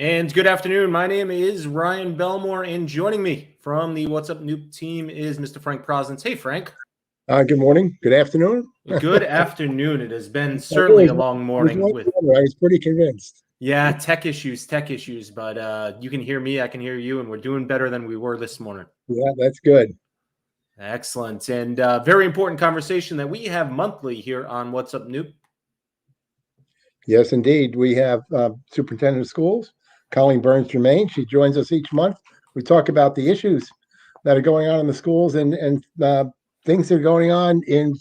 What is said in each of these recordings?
And good afternoon. My name is Ryan Belmore, and joining me from the What's Up Noop team is Mr. Frank Prosnitz. Hey, Frank. Good morning. Good afternoon. Good afternoon. It has been certainly a long morning. I was pretty convinced. Yeah, tech issues, but you can hear me, I can hear you, and we're doing better than we were this morning. Yeah, that's good. Excellent. And very important conversation that we have monthly here on What's Up Noop. Yes, indeed. We have Superintendent of Schools, Colleen Jermain. She joins us each month. We talk about the issues that are going on in the schools and things that are going on in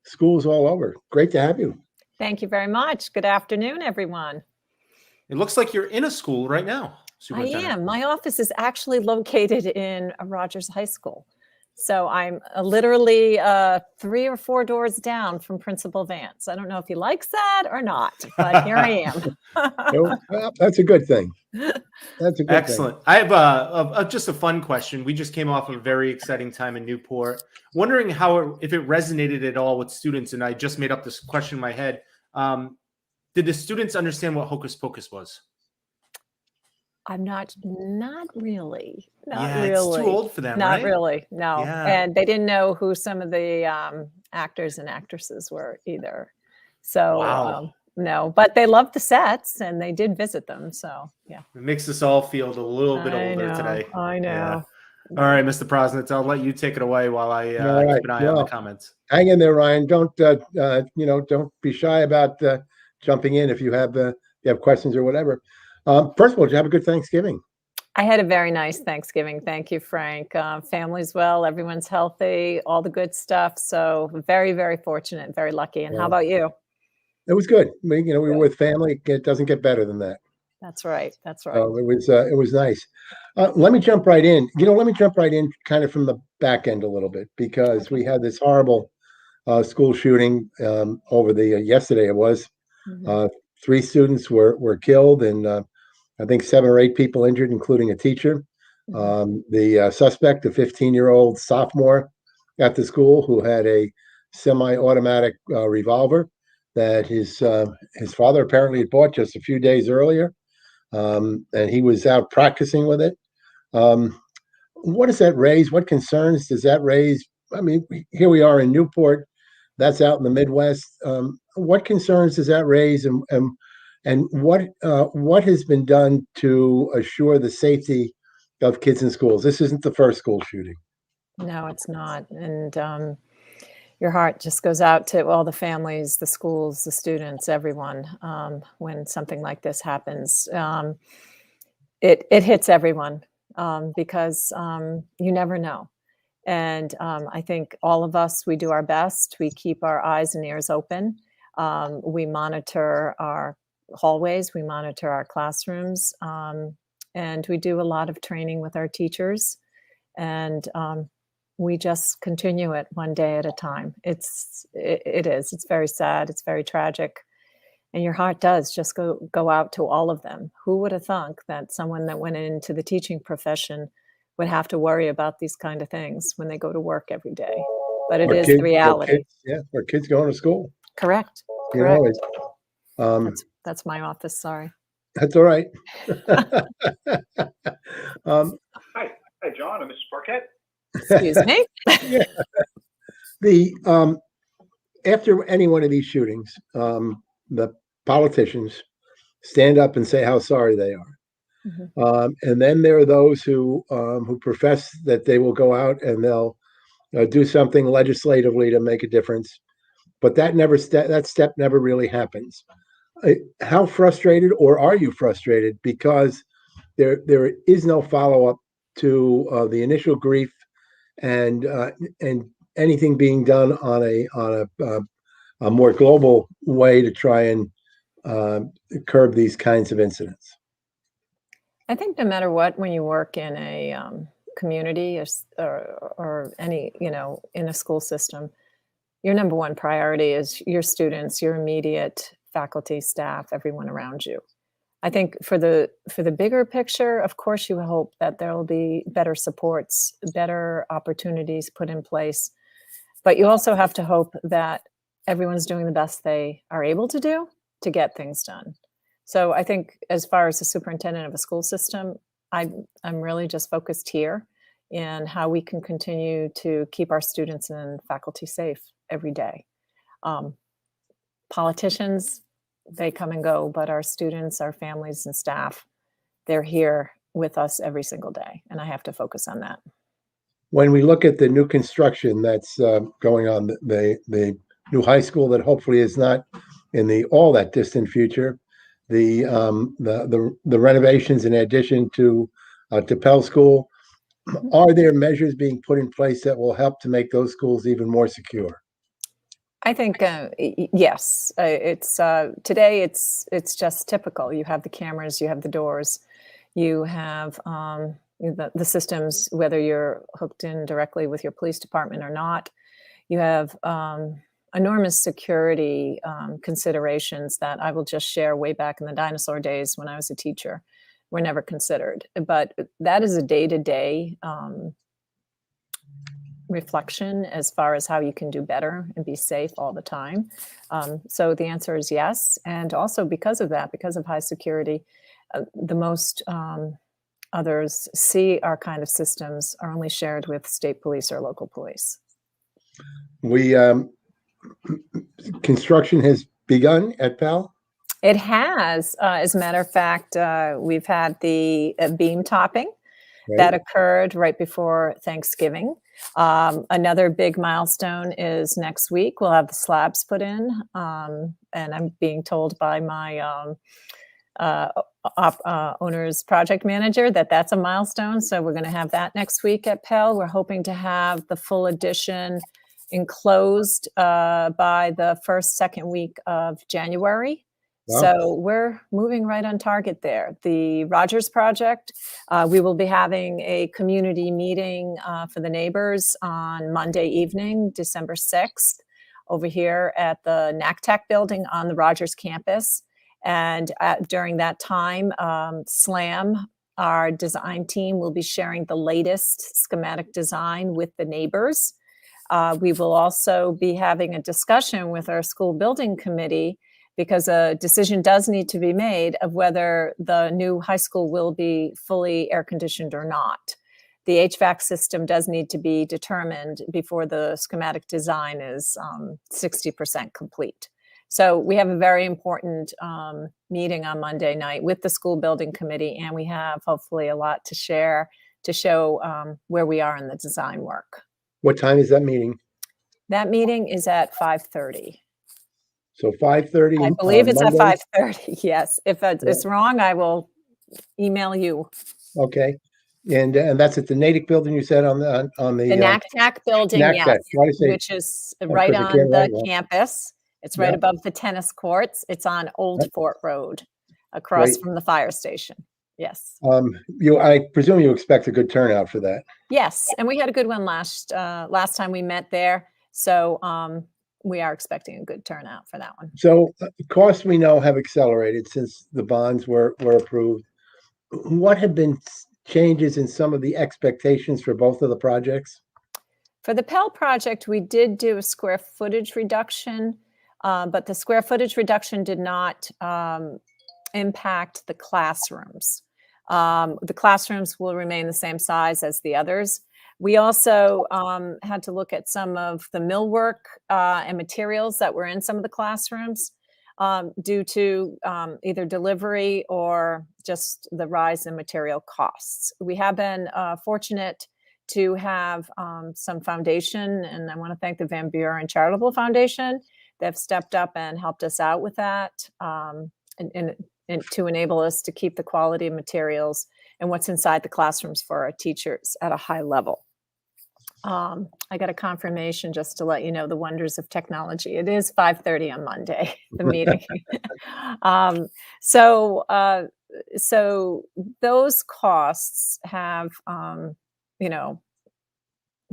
schools all over. Great to have you. Thank you very much. Good afternoon, everyone. It looks like you're in a school right now, I am. My office is actually located in Rogers High School. So I'm literally 3 or 4 doors down from Principal Vance. I don't know if he likes that or not, but here I am. Well, that's a good thing. That's a good Excellent. thing. I have just a fun question. We just came off a very exciting time in Newport. Wondering if it resonated at all with students, and I just made up this question in my head. Did the students understand what Hocus Pocus was? I'm not really. Not really. It's too old for them, not right? Not really, no. Yeah. And they didn't know who some of the actors and actresses were either. So, wow. No, but they loved the sets and they did visit them. So, yeah. It makes us all feel a little bit older today. I know. Yeah. All right, Mr. Prosnitz, I'll let you take it away while I keep an eye on the comments. Hang in there, Ryan. Don't be shy about jumping in if you have questions or whatever. First of all, did you have a good Thanksgiving? I had a very nice Thanksgiving. Thank you, Frank. Family's well, everyone's healthy, all the good stuff. So very, very fortunate, very lucky. And how about you? It was good. We were with family. It doesn't get better than that. That's right. That's right. It was nice. Let me jump right in. Let me jump right in kind of from the back end a little bit, because we had this horrible school shooting over the yesterday. It was 3 students were killed, and I think 7 or 8 people injured, including a teacher. The suspect, a 15-year-old sophomore at the school who had a semi-automatic revolver that his father apparently had bought just a few days earlier, and he was out practicing with it. What does that raise? What concerns does that raise? I mean, here we are in Newport. That's out in the Midwest. What concerns does that raise, and what has been done to assure the safety of kids in schools? This isn't the first school shooting. No, it's not. And your heart just goes out to all the families, the schools, the students, everyone. When something like this happens, it hits everyone because you never know. And I think all of us, we do our best. We keep our eyes and ears open. We monitor our hallways, we monitor our classrooms, and we do a lot of training with our teachers. And we just continue it one day at a time. It's very sad. It's very tragic. And your heart does just go out to all of them. Who would have thunk that someone that went into the teaching profession would have to worry about these kind of things when they go to work every day? But it is the reality. Our kids going to school. Correct. Correct. That's my office. Sorry. That's all right. Hi, John. I'm Mr. Parquet. Excuse me. After any one of these shootings, the politicians stand up and say how sorry they are. And then there are those who profess that they will go out and they'll do something legislatively to make a difference. But that step never really happens. How frustrated, or are you frustrated, because there is no follow-up to the initial grief and anything being done on a more global way to try and curb these kinds of incidents? I think no matter what, when you work in a community or any, in a school system, your number one priority is your students, your immediate faculty, staff, everyone around you. I think for the bigger picture, of course, you hope that there will be better supports, better opportunities put in place. But you also have to hope that everyone's doing the best they are able to do to get things done. So I think as far as the superintendent of a school system, I'm really just focused here in how we can continue to keep our students and faculty safe every day. Politicians, they come and go, but our students, our families and staff, they're here with us every single day. And I have to focus on that. When we look at the new construction that's going on, the new high school that hopefully is not in the all that distant future, the renovations in addition to Pell School, are there measures being put in place that will help to make those schools even more secure? I think yes. It's today. It's just typical. You have the cameras, you have the doors, you have the systems. Whether you're hooked in directly with your police department or not, you have enormous security considerations that I will just share. Way back in the dinosaur days when I was a teacher, were never considered. But that is a day-to-day reflection as far as how you can do better and be safe all the time. So the answer is yes. And also because of that, because of high security, the most others see our kind of systems are only shared with state police or local police. We construction has begun at Pell. It has. As a matter of fact, we've had the beam topping. Right. That occurred right before Thanksgiving. Another big milestone is next week. We'll have the slabs put in. And I'm being told by my owner's project manager that that's a milestone. So we're going to have that next week at Pell. We're hoping to have the full addition enclosed by the second week of January. Wow. So we're moving right on target there. The Rogers project, we will be having a community meeting for the neighbors on Monday evening, December 6th, over here at the NACTAC building on the Rogers campus. And during that time, SLAM, our design team, will be sharing the latest schematic design with the neighbors. We will also be having a discussion with our school building committee because a decision does need to be made of whether the new high school will be fully air conditioned or not. The HVAC system does need to be determined before the schematic design is 60% complete. So we have a very important meeting on Monday night with the school building committee, and we have hopefully a lot to share to show where we are in the design work. What time is that meeting? That meeting is at 5:30. So 5:30. I believe it's Monday? at 5:30. Yes. If it's wrong, I will email you. Okay. And that's at the Natick building you said on the The NACTAC building, NACTAC. yes, Why did I say- which is right because I on can't the write well. campus. It's right Yeah. above the tennis courts. It's on Old Right. Fort Road, across Great. from the fire station. Yes. I presume you expect a good turnout for that. Yes, and we had a good one last time we met there. So we are expecting a good turnout for that one. So costs we know have accelerated since the bonds were approved. What have been changes in some of the expectations for both of the projects? For the Pell project, we did do a square footage reduction, but the square footage reduction did not impact the classrooms. The classrooms will remain the same size as the others. We also had to look at some of the millwork and materials that were in some of the classrooms due to either delivery or just the rise in material costs. We have been fortunate to have some foundation, and I want to thank the Van Buren Charitable Foundation. They've stepped up and helped us out with that and to enable us to keep the quality of materials and what's inside the classrooms for our teachers at a high level. I got a confirmation just to let you know the wonders of technology. It is 5:30 on Monday, the meeting. So those costs have,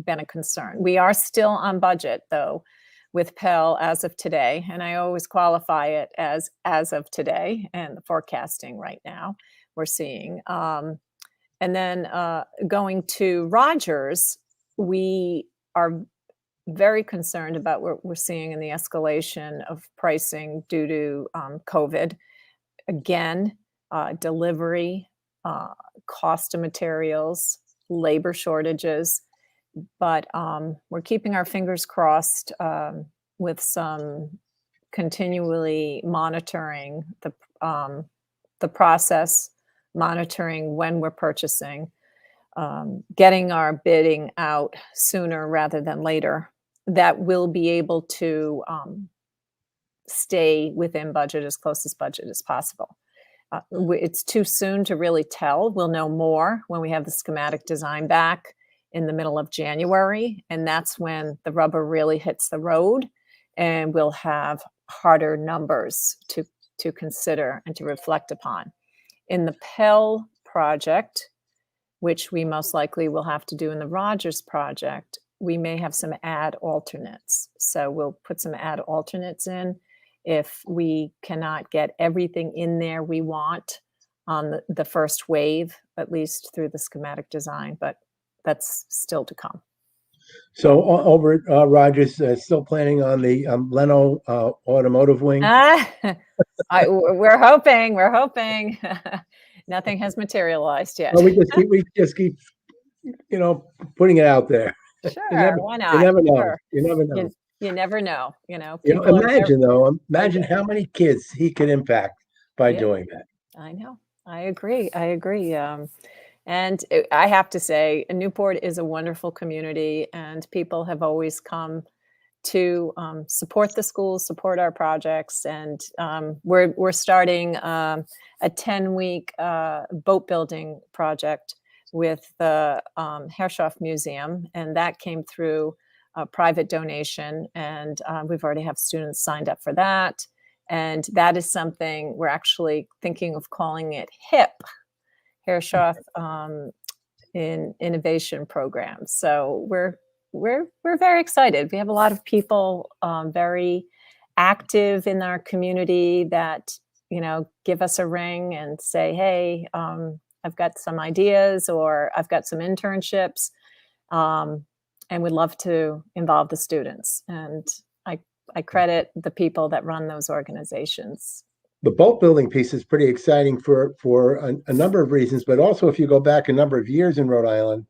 been a concern. We are still on budget though with Pell as of today, and I always qualify it as of today and the forecasting right now we're seeing. And then going to Rogers, we are very concerned about what we're seeing in the escalation of pricing due to COVID. again, delivery, cost of materials, labor shortages, but we're keeping our fingers crossed with some continually monitoring the process, monitoring when we're purchasing, getting our bidding out sooner rather than later. That will be able to stay within budget, as close as budget as possible. It's too soon to really tell. We'll know more when we have the schematic design back in the middle of January, and that's when the rubber really hits the road, and we'll have harder numbers to consider and to reflect upon. In the Pell project, which we most likely will have to do in the Rogers project, we may have some add alternates. So we'll put some add alternates in if we cannot get everything in there we want on the first wave, at least through the schematic design, but that's still to come. So over at Rogers, still planning on the Leno automotive wing? We're hoping. Nothing has materialized yet. Well, we just keep, putting it out there. Sure, why not? You never know. Sure. You never know. You never know. Imagine how many kids he could impact by doing that. I know. I agree. And I have to say, Newport is a wonderful community, and people have always come to support the schools, support our projects, and we're starting a 10-week boat building project with the Herreshoff Museum, and that came through a private donation, and we've already have students signed up for that, and that is something we're actually thinking of calling it HIP, Herreshoff in Innovation Program. So we're very excited. We have a lot of people very active in our community that give us a ring and say, hey, I've got some ideas, or I've got some internships, and would love to involve the students. And I credit the people that run those organizations. The boat building piece is pretty exciting for a number of reasons, but also if you go back a number of years in Rhode Island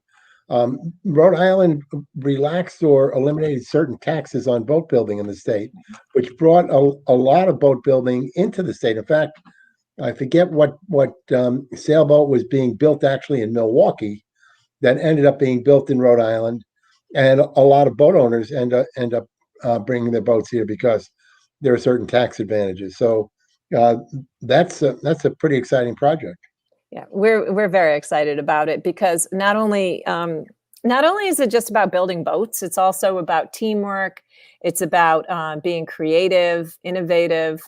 relaxed or eliminated certain taxes on boat building in the state, which brought a lot of boat building into the state. In fact, I forget what sailboat was being built actually in Milwaukee that ended up being built in Rhode Island, and a lot of boat owners end up bringing their boats here because there are certain tax advantages. So that's a pretty exciting project. Yeah, we're very excited about it because not only is it just about building boats, it's also about teamwork. It's about being creative, innovative.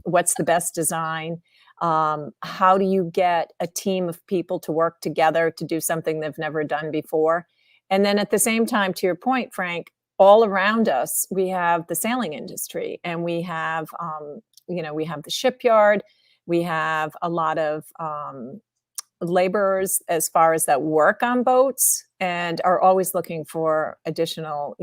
What's the best design? How do you get a team of people to work together to do something they've never done before? And then at the same time, to your point, Frank, all around us, we have the sailing industry, and we have, we have the shipyard. We have a lot of laborers as far as that work on boats and are always looking for additional,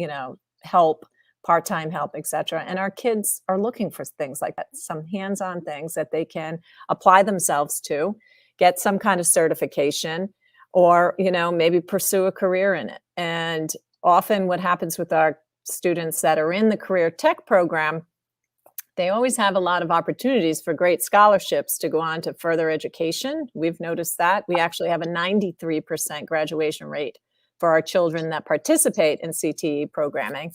help, part-time help, etc. And our kids are looking for things like that, some hands-on things that they can apply themselves to, get some kind of certification, or, maybe pursue a career in it. And often what happens with our students that are in the career tech program, they always have a lot of opportunities for great scholarships to go on to further education. We've noticed that. We actually have a 93% graduation rate for our children that participate in CTE programming.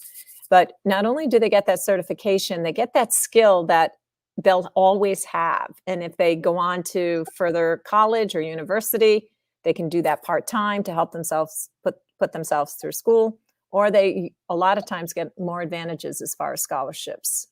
But not only do they get that certification, they get that skill that they'll always have. And if they go on to further college or university, they can do that part-time to help themselves put themselves through school, or they a lot of times get more advantages as far as scholarships.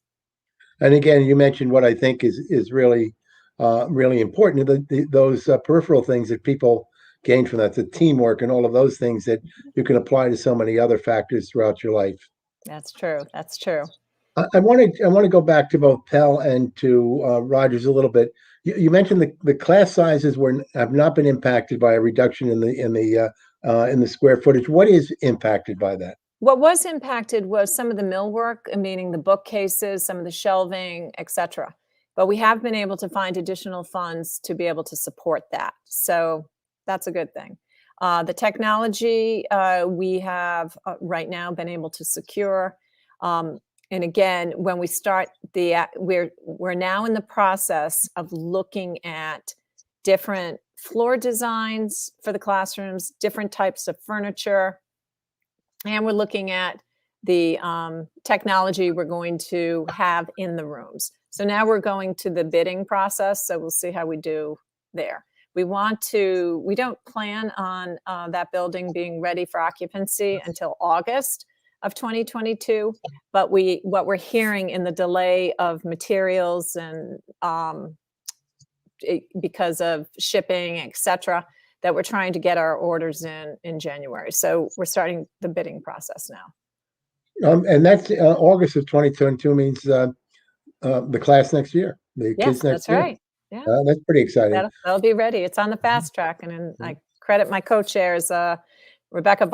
And again, you mentioned what I think is really, really important. Those peripheral things that people gain from that, the teamwork and all of those things that you can apply to so many other factors throughout your life. That's true. That's true. I want to go back to both Pell and to Rogers a little bit. You mentioned the class sizes have not been impacted by a reduction in the square footage. What is impacted by that? What was impacted was some of the millwork, meaning the bookcases, some of the shelving, etc. but we have been able to find additional funds to be able to support that. So that's a good thing. The technology we have right now been able to secure. And again, when we start we're now in the process of looking at different floor designs for the classrooms, different types of furniture, and we're looking at the technology we're going to have in the rooms. So now we're going to the bidding process. So we'll see how we do there. We don't plan on that building being ready for occupancy until August of 2022. But what we're hearing in the delay of materials and because of shipping, et cetera, that we're trying to get our orders in January. So we're starting the bidding process now. And that's August of 2022 means the class next year, the Yes, kids next that's year. right. Yeah, That's pretty exciting. that'll be ready. It's on the fast track, and then I credit my co-chairs, Becky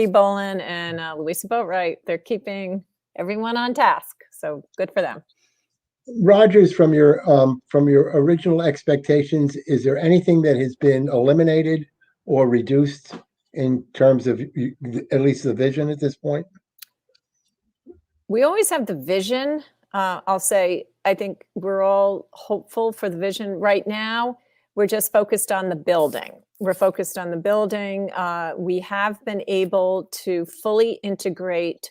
Bolin and Louisa Boatwright. They're keeping everyone on task, so good for them. Rogers, from your original expectations, is there anything that has been eliminated or reduced in terms of at least the vision at this point? We always have the vision. I'll say, I think we're all hopeful for the vision. Right now, we're just focused on the building. We're focused on the building. We have been able to fully integrate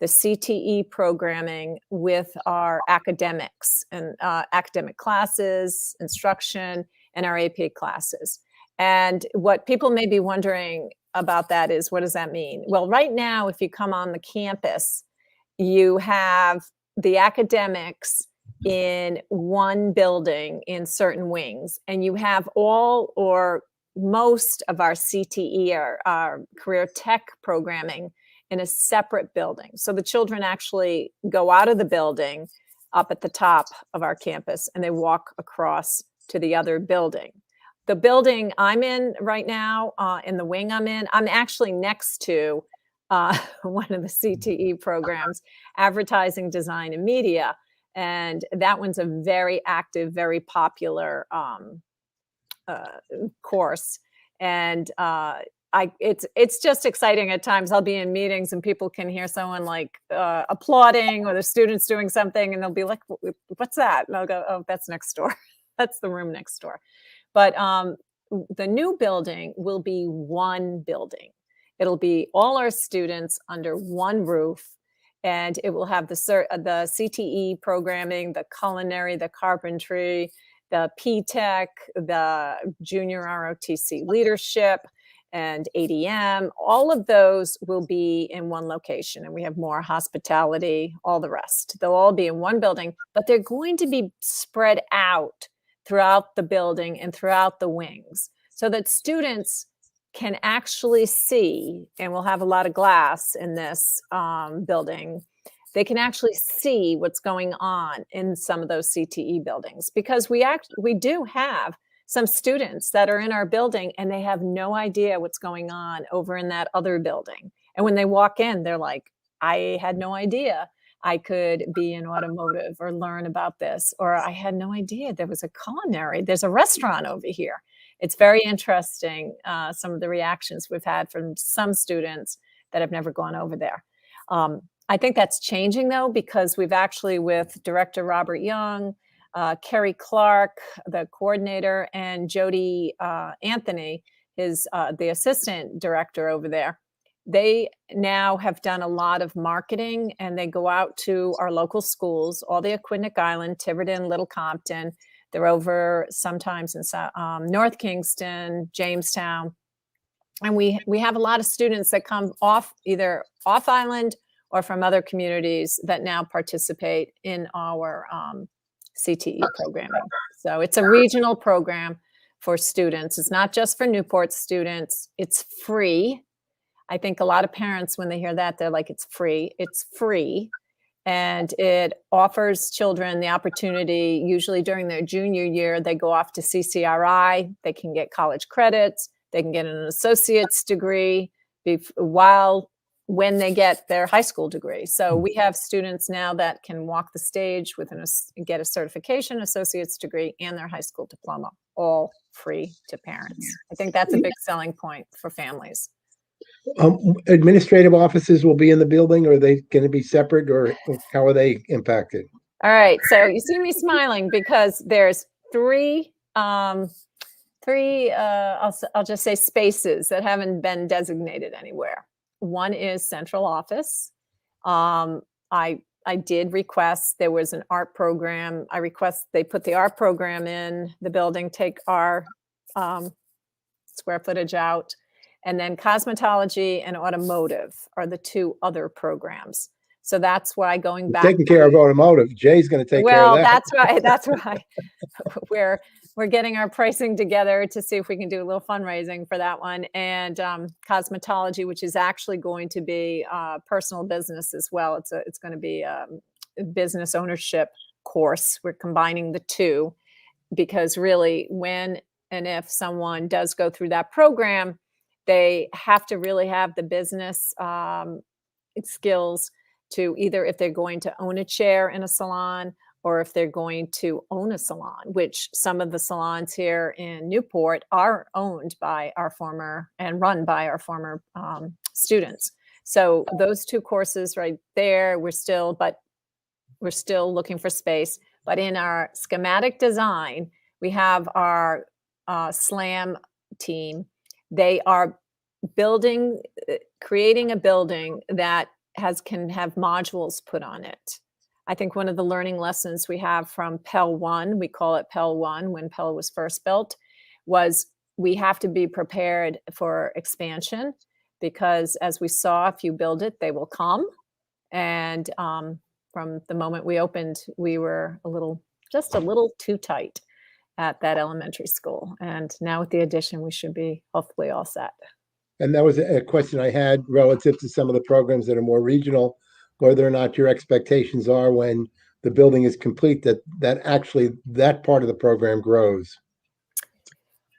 the CTE programming with our academics and academic classes, instruction, and our AP classes. And what people may be wondering about that is, what does that mean? Well, right now, if you come on the campus, you have the academics in one building in certain wings, and you have all or most of our CTE, our career tech programming, in a separate building. So the children actually go out of the building up at the top of our campus, and they walk across to the other building. The building I'm in right now, in the wing I'm actually next to one of the CTE programs, advertising, design, and media. And that one's a very active, very popular course. And it's just exciting at times. I'll be in meetings and people can hear someone like applauding, or the students doing something, and they'll be like, "What's that?" And I'll go, "Oh, that's next door. That's the room next door." But the new building will be one building. It'll be all our students under one roof, and it will have the CTE programming, the culinary, the carpentry, the P-Tech, the junior ROTC leadership, and ADM. All of those will be in one location, and we have more hospitality, all the rest. They'll all be in one building, but they're going to be spread out throughout the building and throughout the wings, so that students can actually see, and we'll have a lot of glass in this building, they can actually see what's going on in some of those CTE buildings, because we do have some students that are in our building and they have no idea what's going on over in that other building. And when they walk in, they're like, I had no idea I could be in automotive or learn about this, or I had no idea there was a culinary, there's a restaurant over here. It's very interesting, some of the reactions we've had from some students that have never gone over there. I think that's changing, though, because we've actually, with Director Robert Young, Kerry Clark, the coordinator, and Jody Anthony, the assistant director over there, they now have done a lot of marketing, and they go out to our local schools, all the Aquidneck Island, Tiverton, Little Compton. They're over sometimes in North Kingston, Jamestown. And we have a lot of students that come either off island or from other communities that now participate in our CTE programming. So it's a regional program for students. It's not just for Newport students. It's free. I think a lot of parents, when they hear that, they're like, it's free. It's free. And it offers children the opportunity, usually during their junior year, they go off to CCRI, they can get college credits, they can get an associate's degree while when they get their high school degree. So we have students now that can walk the stage with get a certification, associate's degree, and their high school diploma, all free to parents. I think that's a big selling point for families. Administrative offices will be in the building, or are they going to be separate, or how are they impacted? All right, so you see me smiling because there's three, I'll just say spaces that haven't been designated anywhere. One is central office. I did request, there was an art program. I request they put the art program in the building, take our square footage out. And then cosmetology and automotive are the two other programs. So that's why going back. Taking care of automotive, Jay's going to take care of that. Well, that's why we're getting our pricing together to see if we can do a little fundraising for that one. And cosmetology, which is actually going to be personal business as well. It's going to be a business ownership course. We're combining the two because really when and if someone does go through that program, they have to really have the business skills to either if they're going to own a chair in a salon or if they're going to own a salon, which some of the salons here in Newport are owned by our former and run by our former students. So those two courses right there, we're still looking for space. But in our schematic design, we have our SLAM team. They are creating a building that can have modules put on it. I think one of the learning lessons we have from Pell 1, we call it Pell 1 when Pell was first built, was we have to be prepared for expansion because as we saw, if you build it, they will come. And from the moment we opened, we were just a little too tight at that elementary school. And now with the addition, we should be hopefully all set. And that was a question I had relative to some of the programs that are more regional, whether or not your expectations are when the building is complete, that actually that part of the program grows.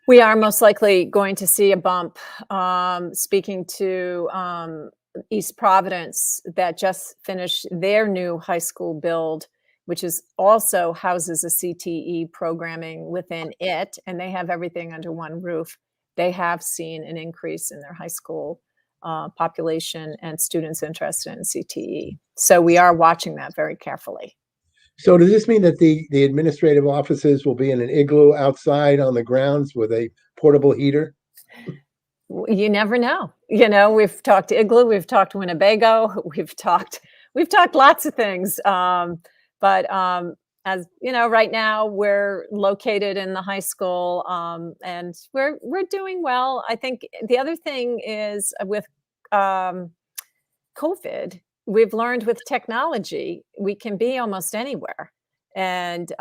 We are most likely going to see a bump. Speaking to East Providence that just finished their new high school build, which is also houses a CTE programming within it, and they have everything under one roof. They have seen an increase in their high school population and students interested in CTE. So we are watching that very carefully. So does this mean that the administrative offices will be in an igloo outside on the grounds with a portable heater? You never know. You know, we've talked igloo, we've talked Winnebago, we've talked lots of things. But as you know, right now we're located in the high school, and we're doing well. I think the other thing is with COVID, we've learned with technology we can be almost anywhere, and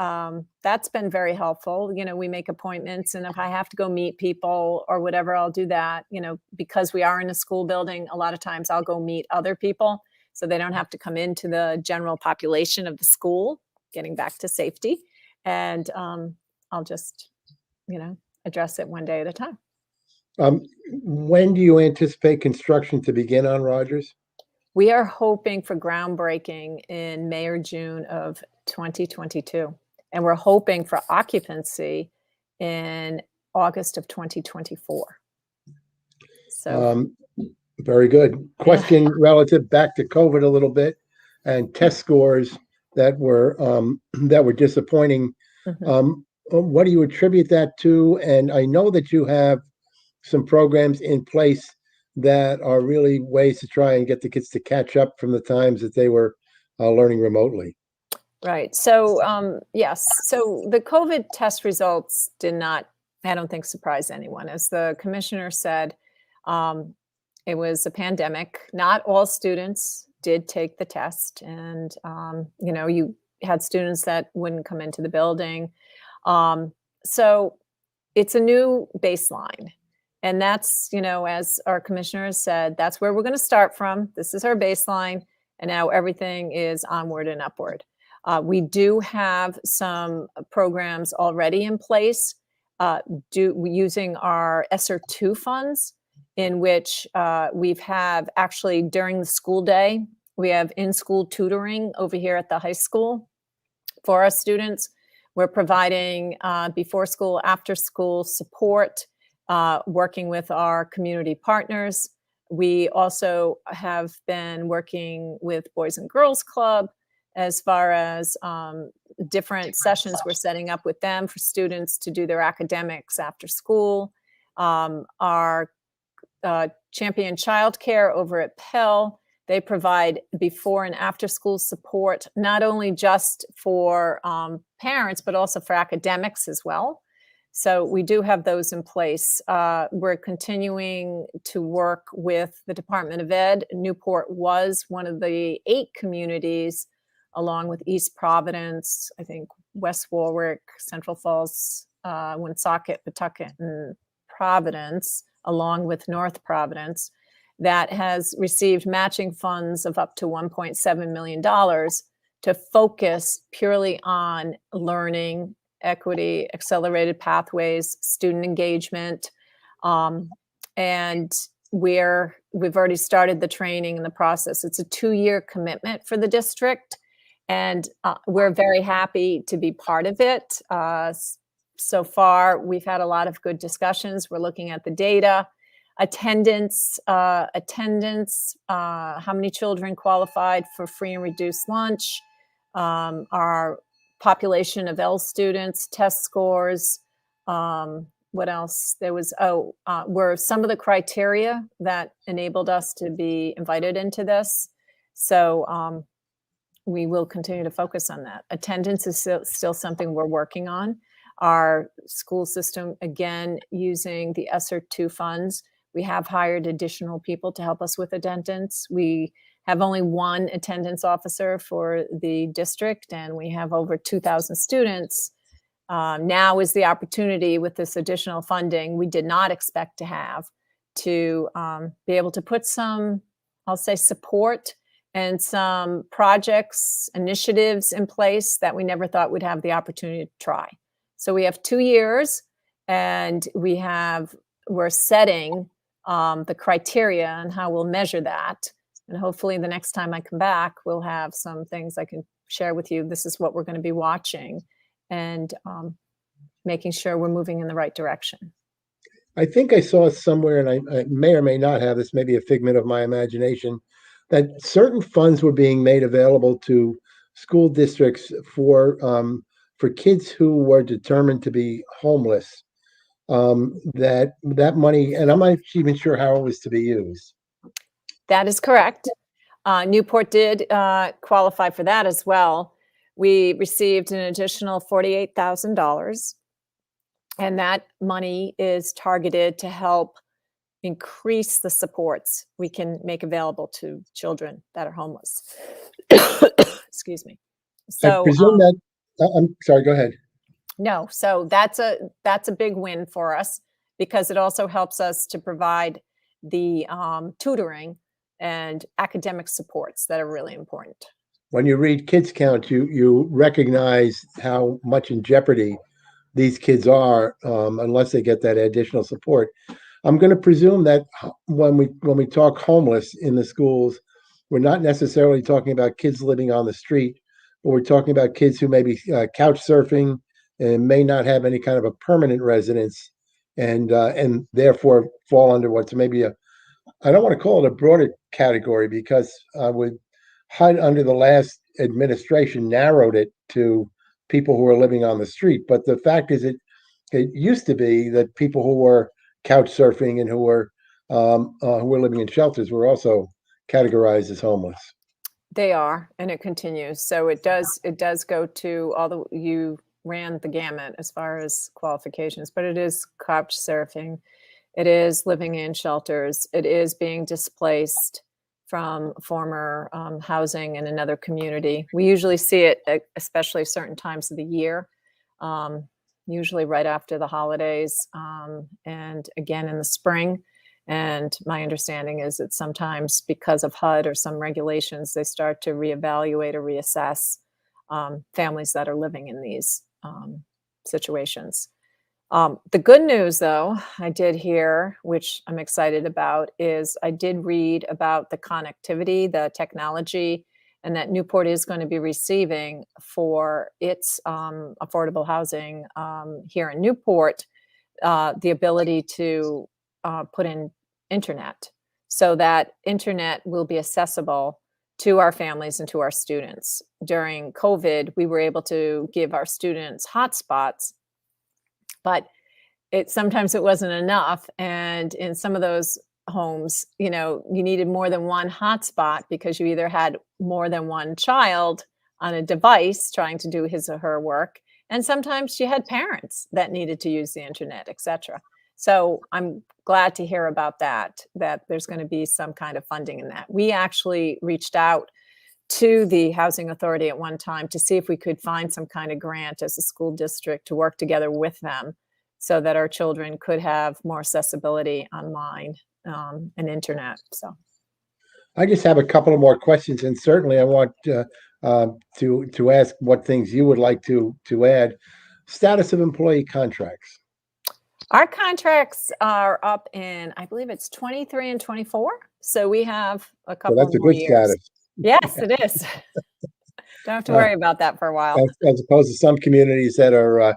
that's been very helpful. You know, we make appointments, and if I have to go meet people or whatever, I'll do that. You know, because we are in a school building, a lot of times I'll go meet other people, so they don't have to come into the general population of the school. Getting back to safety, and I'll just, address it one day at a time. When do you anticipate construction to begin on Rogers? We are hoping for groundbreaking in May or June of 2022, and we're hoping for occupancy in August of 2024. So, very good. Question relative back to COVID a little bit and test scores that were disappointing. mm-hmm. What do you attribute that to? And I know that you have some programs in place that are really ways to try and get the kids to catch up from the times that they were learning remotely. Right. So yes. So the COVID test results did not, I don't think, surprise anyone. As the commissioner said, it was a pandemic. Not all students did take the test, and you had students that wouldn't come into the building. So it's a new baseline, and that's, as our commissioner has said, that's where we're going to start from. This is our baseline, and now everything is onward and upward. We do have some programs already in place using our ESSER 2 funds. in which we've have actually during the school day, we have in-school tutoring over here at the high school for our students. We're providing before school, after school support, working with our community partners. We also have been working with Boys and Girls Club as far as different sessions we're setting up with them for students to do their academics after school. Our Champion Childcare over at Pell, they provide before and after school support, not only just for parents, but also for academics as well. So we do have those in place. We're continuing to work with the Department of Ed. Newport was one of the 8 communities, along with East Providence, I think West Warwick, Central Falls, Woonsocket, Pawtucket, and Providence, along with North Providence, that has received matching funds of up to $1.7 million to focus purely on learning, equity, accelerated pathways, student engagement. And we've already started the training and the process. It's a 2-year commitment for the district, and we're very happy to be part of it. So far, we've had a lot of good discussions. We're looking at the data. Attendance, how many children qualified for free and reduced lunch, our population of L students, test scores, what else? There was, were some of the criteria that enabled us to be invited into this. So we will continue to focus on that. Attendance is still something we're working on. Our school system, again, using the ESSER II funds, we have hired additional people to help us with attendance. We have only 1 attendance officer for the district, and we have over 2,000 students. Now is the opportunity with this additional funding we did not expect to have to be able to put some, I'll say, support and some projects, initiatives in place that we never thought we'd have the opportunity to try. So we have 2 years, and we're setting the criteria and how we'll measure that. And hopefully the next time I come back, we'll have some things I can share with you. This is what we're going to be watching and making sure we're moving in the right direction. I think I saw somewhere, and I may or may not have this, maybe a figment of my imagination, that certain funds were being made available to school districts for kids who were determined to be homeless. That money, and I'm not even sure how it was to be used. That is correct. Newport did qualify for that as well. We received an additional $48,000, and that money is targeted to help increase the supports we can make available to children that are homeless. Excuse me. So I presume that, I'm sorry, go ahead. No, so that's a big win for us, because it also helps us to provide the tutoring and academic supports that are really important. When you read kids count, you recognize how much in jeopardy these kids are unless they get that additional support. I'm going to presume that when we talk homeless in the schools, we're not necessarily talking about kids living on the street, but we're talking about kids who may be couch surfing and may not have any kind of a permanent residence, and therefore fall under what's maybe I don't want to call it a broader category, because with HUD under the last administration narrowed it to people who are living on the street. But the fact is, it used to be that people who were couch surfing and who were living in shelters were also categorized as homeless. They are, and it continues. So it does go to you ran the gamut as far as qualifications, but it is couch surfing, it is living in shelters, it is being displaced from former housing in another community. We usually see it, especially certain times of the year, usually right after the holidays, and again in the spring. And my understanding is that sometimes because of HUD or some regulations, they start to reevaluate or reassess families that are living in these situations. The good news, though, I did hear, which I'm excited about, is I did read about the connectivity, the technology, and that Newport is going to be receiving for its affordable housing here in Newport, the ability to put in internet, so that internet will be accessible to our families and to our students. During COVID, we were able to give our students hotspots, but sometimes it wasn't enough. And in some of those homes, you needed more than one hotspot because you either had more than one child on a device trying to do his or her work. And sometimes you had parents that needed to use the internet, etc. So I'm glad to hear about that there's going to be some kind of funding in that. We actually reached out to the Housing Authority at one time to see if we could find some kind of grant as a school district to work together with them so that our children could have more accessibility online and internet. So I just have a couple of more questions, and certainly I want to ask what things you would like to add. Status of employee contracts. our contracts are up in, I believe it's 23 and 24. So we have a couple Well, that's a more good years. status. Yes, it is. Don't have to worry about that for a while. As opposed to some communities that are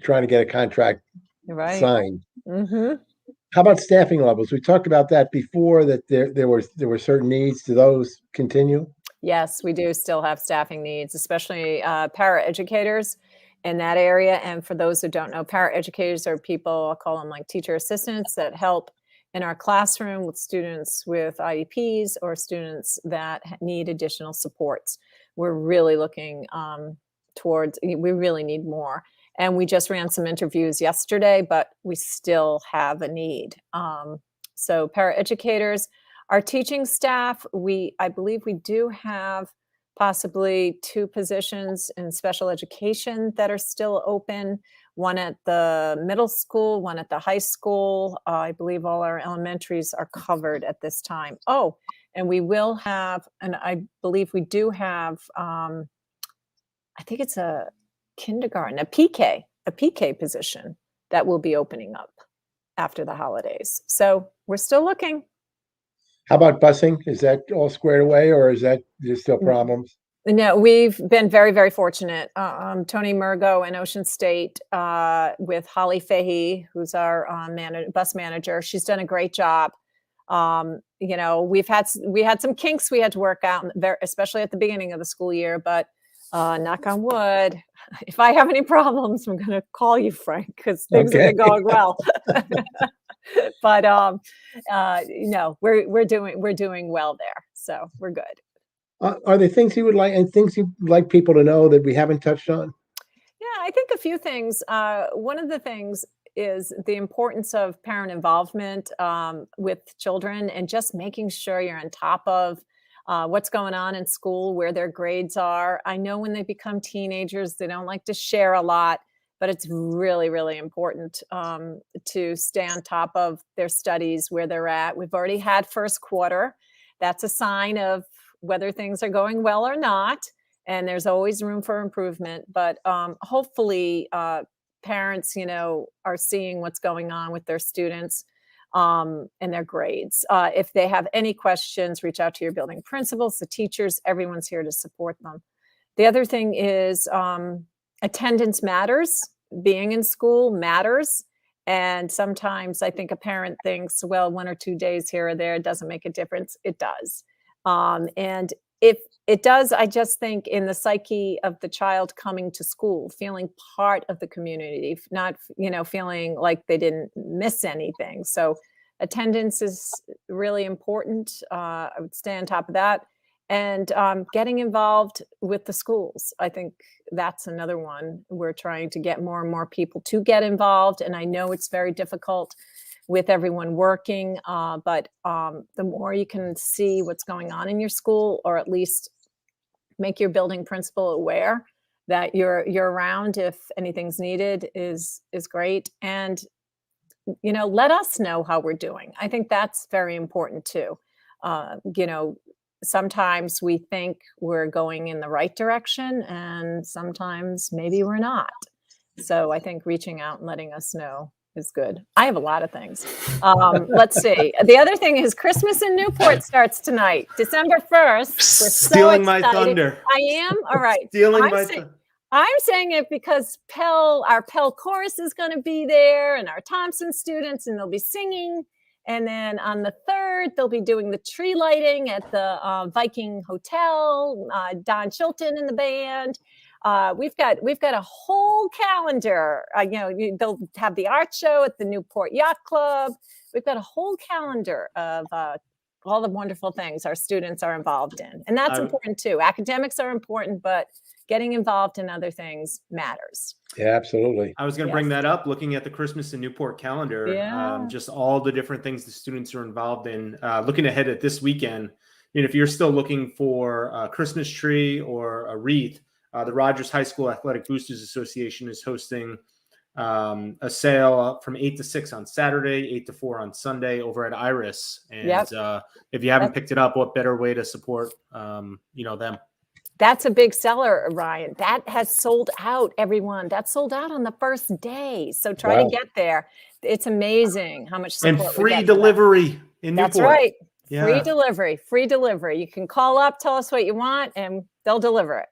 trying to get a contract Right. signed. Mm-hmm. How about staffing levels? We talked about that before, that there were certain needs. Do those continue? Yes, we do still have staffing needs, especially paraeducators in that area. And for those who don't know, paraeducators are people, I'll call them like teacher assistants, that help in our classroom with students with IEPs or students that need additional supports. We're really looking we really need more. And we just ran some interviews yesterday, but we still have a need. So paraeducators, our teaching staff, I believe we do have possibly 2 positions in special education that are still open, one at the middle school, one at the high school. I believe all our elementaries are covered at this time. Oh, and we will have, and I believe we do have, I think it's a kindergarten, a PK position that will be opening up after the holidays. So we're still looking. How about busing? Is that all squared away, or is that there's still problems? No, we've been very, very fortunate. Tony Murgo in Ocean State with Holly Fahey, who's our bus manager. She's done a great job. We had some kinks we had to work out, especially at the beginning of the school year. But knock on wood, if I have any problems, I'm going to call you, Frank, because things have been going well. But we're doing well there, so we're good. Are there things you would like, and things you'd like people to know that we haven't touched on? Yeah, I think a few things. One of the things is the importance of parent involvement with children, and just making sure you're on top of what's going on in school, where their grades are. I know when they become teenagers, they don't like to share a lot, but it's really, really important to stay on top of their studies, where they're at. We've already had first quarter. That's a sign of whether things are going well or not. And there's always room for improvement. But hopefully parents, are seeing what's going on with their students and their grades. If they have any questions, reach out to your building principals, the teachers. Everyone's here to support them. The other thing is attendance matters. Being in school matters. And sometimes I think a parent thinks, well, 1 or 2 days here or there doesn't make a difference. It does. And if it does, I just think in the psyche of the child coming to school, feeling part of the community, not, feeling like they didn't miss anything. So attendance is really important. I would stay on top of that. And getting involved with the schools. I think that's another one. We're trying to get more and more people to get involved. And I know it's very difficult with everyone working, but the more you can see what's going on in your school, or at least make your building principal aware that you're around if anything's needed, is great. And let us know how we're doing. I think that's very important too. Sometimes we think we're going in the right direction, and sometimes maybe we're not. So I think reaching out and letting us know is good. I have a lot of things. Let's see. The other thing is Christmas in Newport starts tonight, December 1st. We're so Stealing my excited. thunder. I am? All right. Stealing I'm my saying- thunder. I'm saying it because our Pell chorus is going to be there and our Thompson students, and they'll be singing. And then on the 3rd, they'll be doing the tree lighting at the Viking Hotel, Don Chilton and the band. We've got a whole calendar. They'll have the art show at the Newport Yacht Club. We've got a whole calendar of all the wonderful things our students are involved in. And that's important too. Academics are important, but getting involved in other things matters. Yeah, absolutely. I was going to bring that up, looking at the Christmas in Newport calendar, just all the different things the students are involved in. Looking ahead at this weekend, if you're still looking for a Christmas tree or a wreath, the Rogers High School Athletic Boosters Association is hosting a sale from 8 to 6 on Saturday, 8 to 4 on Sunday over at Iris. And if you haven't picked it up, what better way to support them? That's a big seller, Ryan. That has sold out, everyone. That sold out on the first day. So try to get there. It's amazing how much support and free delivery in Newport. That's right. Yeah. Free delivery. You can call up, tell us what you want, and they'll deliver it.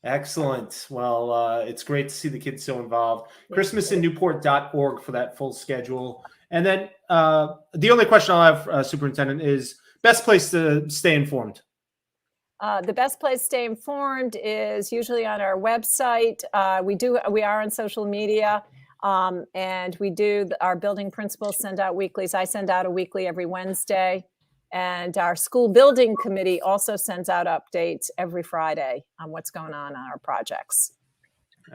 Excellent. Well, it's great to see the kids so involved. ChristmasInNewport.org for that full schedule. And then the only question I'll have, Superintendent, is best place to stay informed. The best place to stay informed is usually on our website. We are on social media, and our building principals send out weeklies. I send out a weekly every Wednesday, and our school building committee also sends out updates every Friday on what's going on our projects.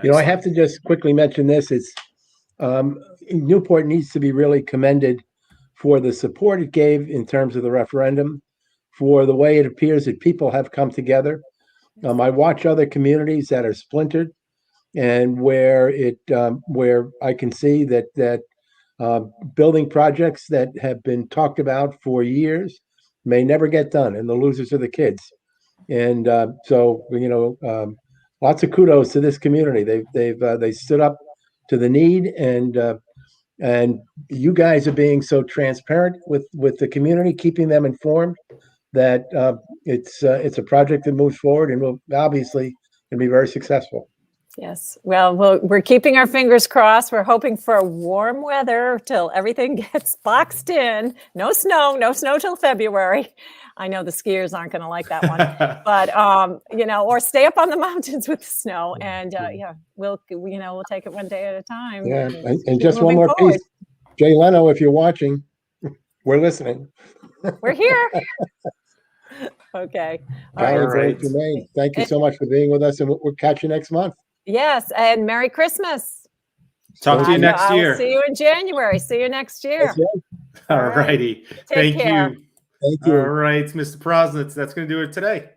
I have to just quickly mention this. It's Newport needs to be really commended for the support it gave in terms of the referendum, for the way it appears that people have come together. I watch other communities that are splintered, and where I can see that building projects that have been talked about for years may never get done, and the losers are the kids. And so lots of kudos to this community. They stood up to the need, and you guys are being so transparent with the community, keeping them informed that it's a project that moves forward and will obviously be very successful. Yes. Well, we're keeping our fingers crossed. We're hoping for warm weather till everything gets boxed in. No snow till February. I know the skiers aren't going to like that one, but or stay up on the mountains with the snow. And we'll take it one day at a time. Yeah, and just one more piece, Jay Leno, if you're watching, we're listening. We're here. Okay. All right. Jermain, thank you so much for being with us, and we'll catch you next month. Yes, and Merry Christmas. Talk to you next year. I'll see you in January. See you next year. All righty. Thank you. Thank you. All right, Mr. Prosnitz, that's going to do it today.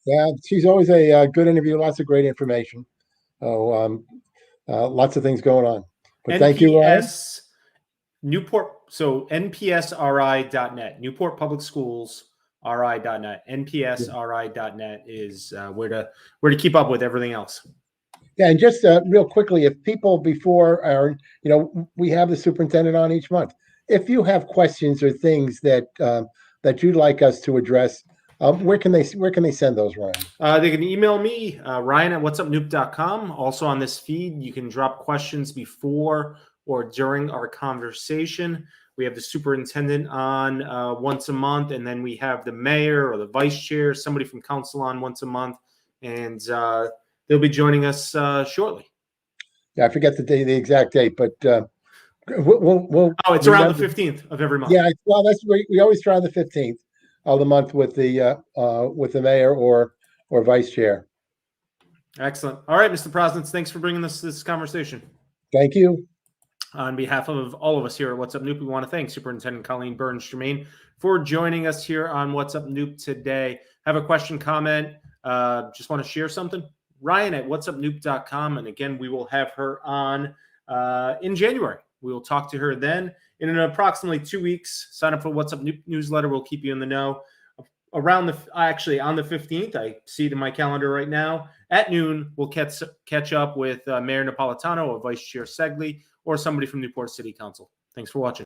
Yeah, she's always a good interview. Lots of great information. Lots of things going on. But thank you, Ryan. Newport. So npsri.net, Newport Public Schools. ri.net, npsri.net is where to keep up with everything else. Yeah, and just real quickly, if people before our, we have the superintendent on each month. If you have questions or things that you'd like us to address, where can they send those, Ryan? They can email me, Ryan@whatsupnoop.com. Also on this feed, you can drop questions before or during our conversation. We have the superintendent on once a month, and then we have the mayor or the vice chair, somebody from council on once a month, and they'll be joining us shortly. Yeah, I forget the exact date, but we'll it's around the 15th of every month. Yeah, well, we always try the 15th of the month with the mayor or vice chair. Excellent. All right, Mr. Prosnitz, thanks for bringing us this conversation. Thank you. On behalf of all of us here at What's Up Noop, we want to thank Superintendent Colleen Jermain for joining us here on What's Up Noop today. Have a question, comment, just want to share something? Ryan@whatsupnoop.com. And again, we will have her on in January. We will talk to her then. In approximately 2 weeks, sign up for What's Up Noop newsletter. We'll keep you in the know around actually on the 15th, I see it in my calendar right now, at noon, we'll catch up with Mayor Napolitano or Vice Chair Segley or somebody from Newport City Council. Thanks for watching.